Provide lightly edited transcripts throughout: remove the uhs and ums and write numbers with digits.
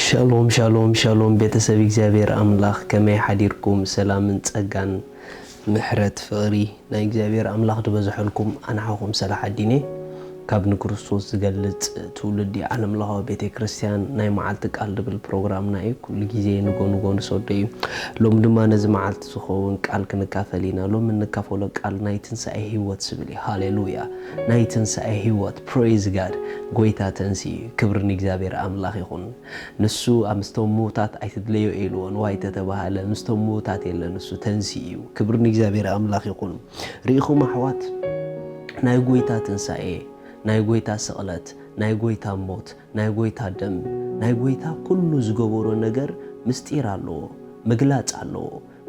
ሻሎም ሻሎም ሻሎም ቤተሰብ እግዚአብሔር አምላክ ከመይ ሓዲርኩም ሰላምን ጸጋን ምሕረት ፍቅሪ ናይ እግዚአብሔር አምላክ ድበዝሐልኩም አናኹም ሰላሕ አዲኔ ካብ ንክርስቶስ ዝገልጽ ትውልድ ዓለም ለሃ ቤተ ክርስቲያን ናይ መዓልቲ ቃል ድብል ፕሮግራምና እዩ ኩሉ ግዜ ንጎንጎ ንሰደዩ ሎም ድማ ነዚ መዓልቲ ዝኸውን ቃል ክንካፈሊና ሎም እንካፈሎ ቃል ናይ ትንሳኤ ህይወት ስብል ሃሌሉያ ናይ ትንሳኤ ህይወት ፕሬዝ ጋድ ጎይታ ተንሲ ክብርን እግዚአብሔር አምላክ ይኹን ንሱ አምስቶም ሞታት አይትድለዩ ኢሉን ዋይ ተተባሃለ አምስቶም ሞታት የለን ንሱ ተንሲ ክብርን እግዚአብሔር አምላክ ይኹን ሪኢኹም አሕዋት ናይ ጎይታ ትንሳኤ ናይ ጎይታ ስቕለት ናይ ጎይታ ሞት ናይ ጎይታ ደም ናይ ጎይታ ኩሉ ዝገበሮ ነገር ምስጢር አለዎ መግላጽ አለዎ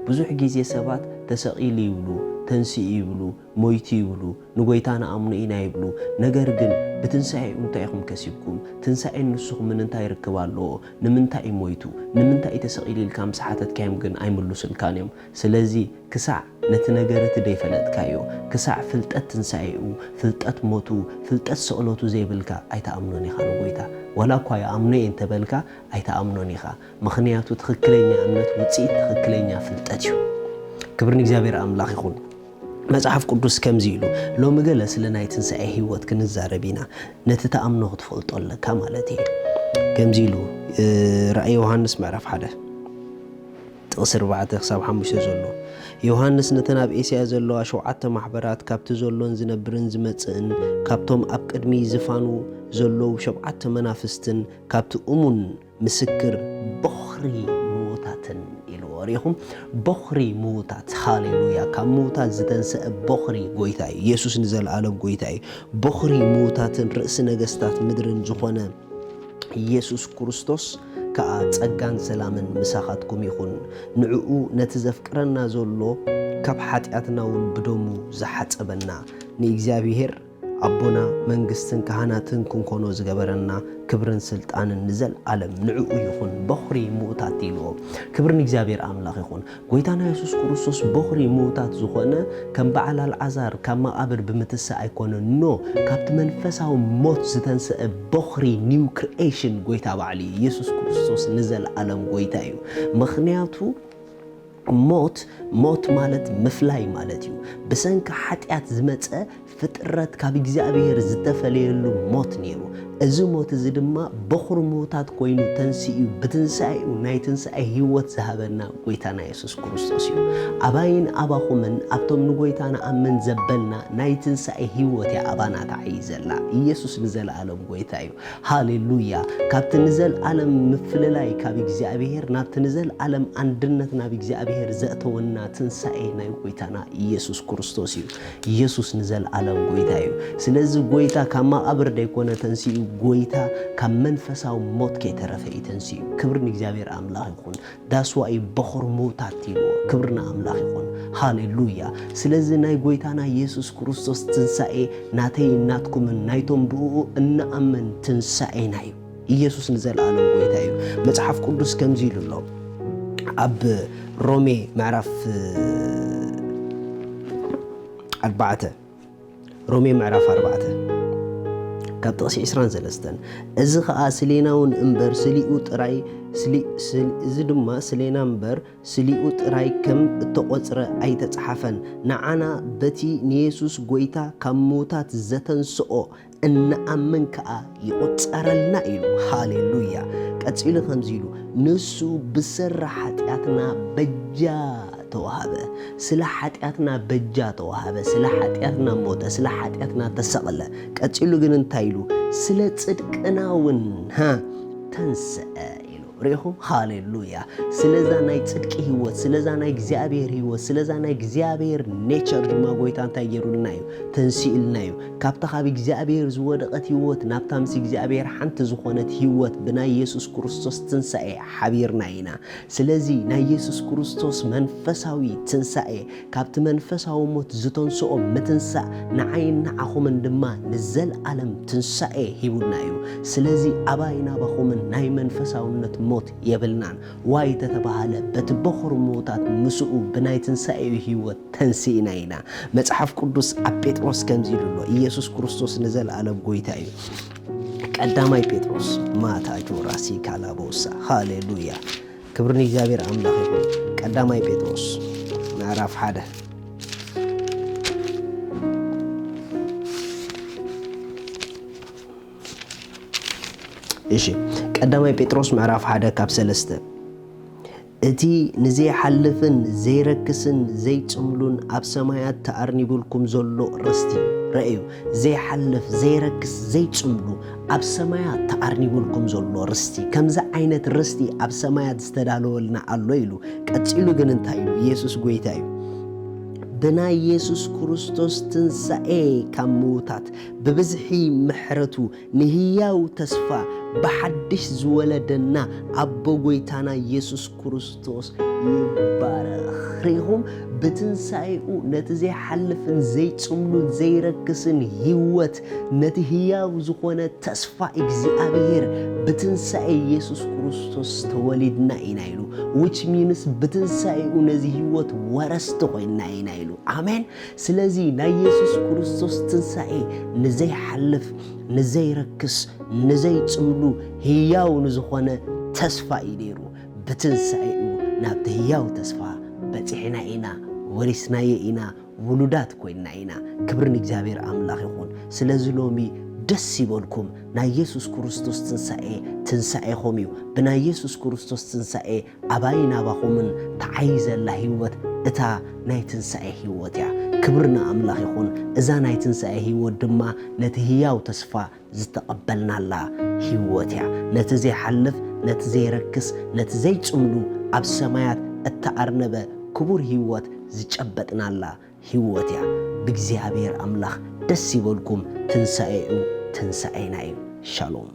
ብዙሕ ጊዜ ሰባት ተሰቂሉ ይብሉ ተንሲ ይብሉ ሞይቲ ይብሉ ንጎይታና አምኑ ኢና ይብሉ ነገር ግን በትንሳኤ እንታይኹም ከሲብኩም ትንሳኤ ንሱኹም ምንታይ ይርክባሎ ንምንታይ ሞይቱ ንምንታይ ተሰቂሉ ኢልካም ሰሓተት ካይም ግን አይምሉስልካንዮም ስለዚ ክሳዕ ነቲ ነገረት ደይፈለጥካዮ ክሳዕ ፍልጠት ትንሳኤኡ ፍልጠት ሞቱ ፍልጠት ስቕለቱ ዘይብልካ አይተአምኖን ኢኻ ንጎይታ ወላ እኳ አምኖ እንተበልካ አይተአምኖን ኢኻ ምኽንያቱ ትክክለኛ እምነት ውጽኢት ትክክለኛ ፍልጠት እዩ ክብርን እግዚአብሔር አምላክ ይኹን መጽሐፍ ቅዱስ ከምዚ ኢሉ ሎሚ ገለ ስለ ናይ ትንሳኤ ህይወት ክንዛረቢና ነቲ ተአምኖ ክትፈልጦለካ ማለት እዩ ከምዚ ኢሉ ራእይ ዮሐንስ ምዕራፍ 1 ጥቅስ 4 ክሳብ 5 ዘሎ ዮሐንስ ነተናብ ኤስያ ዘለዋ 7 ማሕበራት ካብቲ ዘሎን ዝነብርን ዝመጽእን ካብቶም ኣብ ቅድሚ ዝፋኑ ዘለው 7 መናፍስትን ካብቲ እሙን ምስክር በኽሪ ሞታትን ኢሉወሪኹም በኽሪ ሞታት ሃሌሉያ ካብ ሞታት ዝተንሰአ በኽሪ ጎይታ ኢየሱስ ንዘለዓለም ጎይታ በኽሪ ሞታትን ርእሲ ነገስታት ምድርን ዝኾነ ኢየሱስ ክርስቶስ ከአ ጸጋን ሰላምን ምሳኻትኩም ይኹን ንዕኡ ነቲ ዘፍቅረና ዘሎ ካብ ኃጢአትና ውን ብደሙ ዝሓጸበና ንእግዚአብሔር አቦና መንግስትን ካህናትን ክንኮኖ ዝገበረና ክብርን ስልጣንን ንዘለዓለም ንዕኡ ይኹን በኽሪ ሞታት ኢልዎ ክብርን እግዚአብሔር አምላክ ይኹን ጎይታና ኢየሱስ ክርስቶስ በኽሪ ሞታት ዝኾነ ከም በዓል አልዓዛር ካብ መቃብር ብምትሳ አይኮነ ኖ ካብቲ መንፈሳዊ ሞት ዝተንሰአ በኽሪ ኒው ክሪኤሽን ጎይታ ባዕሊ ኢየሱስ ክርስቶስ ንዘለዓለም ጎይታ እዩ ምኽንያቱ ሞት ማለት ምፍላይ ማለት እዩ በሰንካ ኃጢአት ዝመጸ ፍጥረት ካብ እግዚአብሔር ዝተፈለየሉ ሞት ነይሩ እዚ ሞት እዚ ድማ በኽሪ ሞታት ኮይኑ ተንሲኡ በትንሳኤኡ ናይ ትንሳኤ ህይወት ዝሃበና ጎይታና ኢየሱስ ክርስቶስ እዩ አባይን አባኹምን ኣብቶም ንጎይታና አመን ዘበልና ናይ ትንሳኤ ህይወት ያአባና ተዓይዘላ ኢየሱስ ንዘለዓለም ጎይታ እዩ ሃሌሉያ ካብቲ ንዘለዓለም ምፍልላይ ካብ እግዚአብሔር ናብቲ ንዘለዓለም አንድነት ናብ እግዚአብሔር ዘእተወና ትንሳኤ ናይ ጎይታና ኢየሱስ ክርስቶስ እዩ ኢየሱስ ንዘለዓለም ጎይታ እዩ ስለዚ ጎይታ ካብ መቃብር ደይኮነ ተንሲኡ ጎይታ ካብ መንፈሳዊ ሞት ከይተረፈ ተንሲኡ ክብርን እግዚአብሔር አምላክ ይኹን ዳስዋይ በኽሪ ሞታት ይልዎ ክብርና አምላክ ይኹን ሃሌሉያ ስለዚ ናይ ጎይታና ኢየሱስ ክርስቶስ ትንሳኤ ናተይ ናትኩም ናይቶም ብኡ እንአመን ትንሳኤና እዩ ኢየሱስ ንዘለዓለም ጎይታ እዩ መጽሐፍ ቅዱስ ከምዚ ኢሉሎ ኣብ ሮሜ ምዕራፍ 4 ሮሜ ምዕራፍ 4 ካብ ጥቕሲ 23 እዚ ኸዓ ስሌናውን እምበር ስሊኡ ጥራይ እዚ ድማ ስሌና እምበር ስሊኡ ጥራይ ከም እተቆጽረ ኣይተጻሓፈን ንዓና በቲ ንኢየሱስ ጎይታ ካብ ሞታት ዘተንስኦ እንአምን ከአ ይቆጸረልና ኢሉ ሃሌሉያ ቀጽሉ ከምዚ ኢሉ ንሱ ብሰራ ኃጢአትና በጃ ተዋሃበ ስለ ኃጢአትና በጃ ተዋሃበ ስለ ኃጢአትና ሞተ ስለ ኃጢአትና ተሰቀለ ቀጽሉ ግን እንታይሉ ስለ ጽድቅናውን ተንሰአ ኢሉ ريهم هاليلويا سلازا ناي صدق هيوت سلازا ناي እግዚአብሔር هيوت سلازا ناي እግዚአብሔር نيتشر ድማ ጎይታን ታየሩልናዩ ተንሲልናዩ ካብታ ካብ እግዚአብሔር ዝወደቀት ህይወት ናብታ ምስ እግዚአብሔር ሓንቲ ዝኾነት ህይወት ብናይ ኢየሱስ ክርስቶስ ትንሳኤ ሓቢርናይና ስለዚ ናይ ኢየሱስ ክርስቶስ መንፈሳዊ ትንሳኤ ካብቲ መንፈሳዊ ሞት ዝተንስኦ ምትንሳእ ንዓይን ንዓኹምን ድማ ንዘለዓለም ትንሳኤ ሂቡልናዩ ስለዚ አባይና ባኹምን ናይ መንፈሳውነት ሞት የብልናን ዋይ ተተባሃለ በትበኹር ሞታት ምስኡ ብናይ ትንሳኤ ህይወት ተንሲእናይና መጽሐፍ ቅዱስ ኣብ ጴጥሮስ ከምዚሉሎ ኢየሱስ ክርስቶስ ንዘለዓለም ጎይታ እዩ ቀዳማይ ጴጥሮስ ማታ ጆራሲ ካላቦሳ ሃሌሉያ ክብር ንእግዚአብሔር አምላክ ይሁን ቀዳማይ ጴጥሮስ ምዕራፍ 1 እሺ ቀዳማይ ጴጥሮስ ምዕራፍ 1 ካብ 3 እቲ ንዘይ ሓልፍን ዘይረክስን ዘይጽምሉን ኣብ ሰማያት ተኣርኒብልኩም ዘሎ ርስቲ ረአዩ ዘይሓልፍ ዘይረክስ ዘይጽምሉ ኣብ ሰማያት ተኣርኒብልኩም ዘሎ ርስቲ ከምዛ ዓይነት ርስቲ ኣብ ሰማያት ዝተዳለወልና ኣሎ ኢሉ ቀፂሉ ግን እንታይ ኢሉ ኢየሱስ ጎይታ እዩ ብናይ ኢየሱስ ክርስቶስ ትንሳኤ ካብ ሙታት ብብዝሒ ምሕረቱ ንህያው ተስፋ بحدش زولدنا أبو جيتانا يسوع كريستوس يبارك ريهم بتنسايو نتزي حلفن زي تملو زي ركسن هيوت نتهيا وزخونة تصفى إجزاء بتنساي يسوع كريستوس تولدنا إنايلو which means بتنسايو نزي هيوت ورستو إنايلو آمين سلازي نا يسوع كريستوس تنساي نزي حلف نزي ركس نزي تملو هياو نزخونة تصفى إليرو بتنسايو نابت هياو تصفى بتحنا إنا ورثنا إنا ولودات كوينا إنا كبرن እግዚአብሔር አምላክ ይሁን ስለዚህ ሎሚ ደስ ይበልኩም ና ኢየሱስ ክርስቶስ ትንሳኤ ሆሚው በና ኢየሱስ ክርስቶስ ትንሳኤ አባይና ባኹምን ተዓይዘላ ህይወት እታ ናይ ትንሳኤ ህይወት ያ ክብርና አምላክ ይሁን እዛ ናይ ትንሳኤ ህይወት ድማ ነቲ ህያው ተስፋ ዝተቀበልናላ ህይወት ያ ነቲ ዘይሐልፍ ነቲ ዘይረክስ ነቲ ዘይጽምሉ ኣብ ሰማያት እተአርነበ ክቡር ህይወት ዝጨበጥናላ ህይወት ያ በእግዚአብሔር አምላክ ደስ ይበልኩም ትንሳኤና እዩ ሻሎም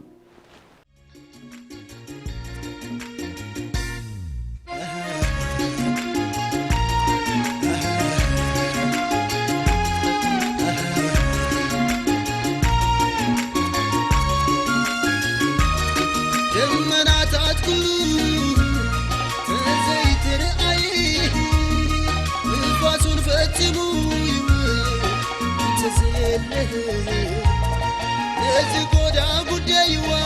Let's go down, good day you